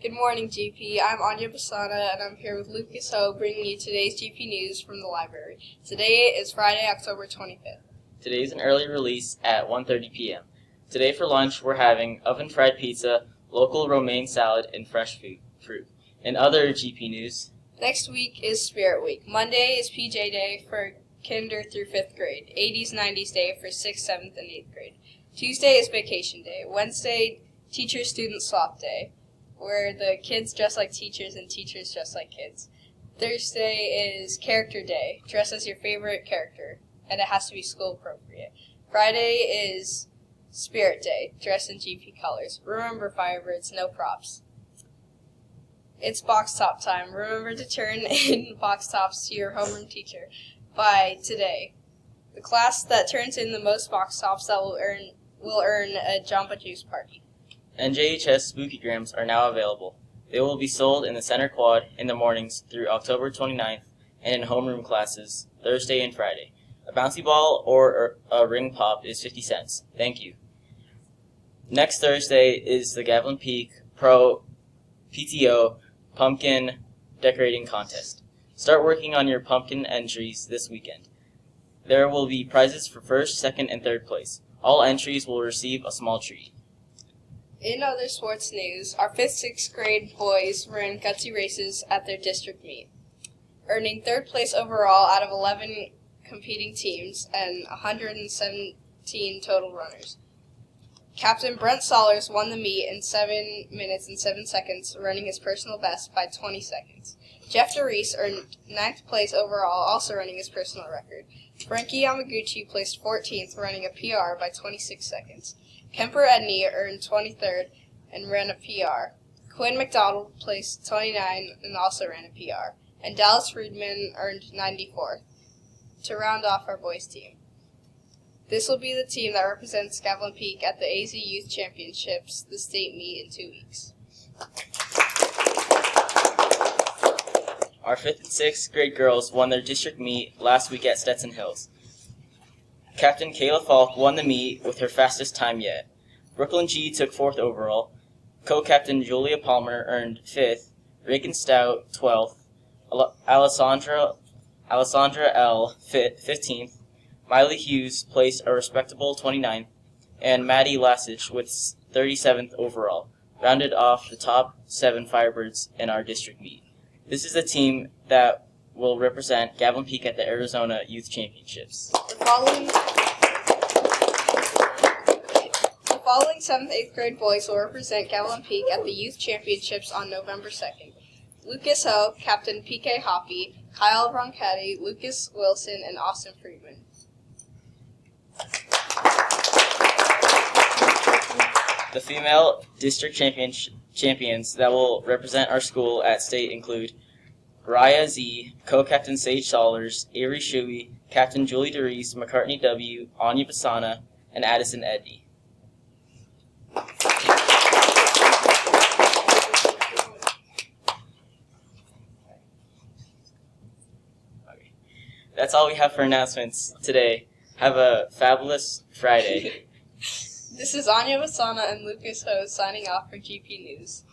Good morning, GP. I'm Anya Basana, and I'm here with Lucas Ho, bringing you today's GP news from the library. Today is Friday, October 25th. Today's an early release at 1:30 p.m. Today for lunch, we're having oven-fried pizza, local romaine salad, and fresh fruit. In other GP news, Next week is Spirit Week. Monday is PJ Day for kinder through 5th grade. 80s, 90s Day for 6th, 7th, and 8th grade. Tuesday is Vacation Day. Wednesday, Teacher-Student Swap Day, where the kids dress like teachers and teachers dress like kids. Thursday is Character Day. Dress as your favorite character, and it has to be school appropriate. Friday is Spirit Day. Dress in GP colors. Remember, Firebirds, no props. It's box top time. Remember to turn in box tops to your homeroom teacher by today. The class that turns in the most box tops that will earn a Jamba Juice party. NJHS Spookygrams are now available. They will be sold in the center quad in the mornings through October 29th and in homeroom classes Thursday and Friday. A bouncy ball or a ring pop is 50 cents. Thank you. Next Thursday is the Gavilan Peak Pro PTO Pumpkin Decorating Contest. Start working on your pumpkin entries this weekend. There will be prizes for first, second, and third place. All entries will receive a small treat. In other sports news, our 5th, 6th grade boys ran gutsy races at their district meet, earning 3rd place overall out of 11 competing teams and 117 total runners. Captain Brent Sollers won the meet in 7 minutes and 7 seconds, running his personal best by 20 seconds. Jeff DeReese earned 9th place overall, also running his personal record. Frankie Yamaguchi placed 14th, running a PR by 26 seconds. Kemper Edney earned 23rd and ran a PR. Quinn McDonald placed 29 and also ran a PR. And Dallas Friedman earned 94th to round off our boys' team. This will be the team that represents Gavilan Peak at the AZ Youth Championships, the state meet in 2 weeks. Our 5th and 6th grade girls won their district meet last week at Stetson Hills. Captain Kayla Falk won the meet with her fastest time yet. Brooklyn G took 4th overall. Co-captain Julia Palmer earned 5th. Reagan Stout 12th. Alessandra L 15th. Miley Hughes placed a respectable 29th. And Maddie Lassich with 37th overall, rounded off the top 7 Firebirds in our district meet. This is the team that will represent Gavilan Peak at the Arizona Youth Championships. The following 7th, 8th grade boys will represent Gavilan Peak at the Youth Championships on November 2nd. Lucas Ho, Captain PK Hoppy, Kyle Ronchetti, Lucas Wilson, and Austin Friedman. The female district champions that will represent our school at state include Raya Z, Co-Captain Sage Sollers, Avery Shuey, Captain Julie DeReese, McCartney W, Anya Basana, and Addison Edney. Okay. That's all we have for announcements today. Have a fabulous Friday. This is Anya Basana and Lucas Ho signing off for GP News.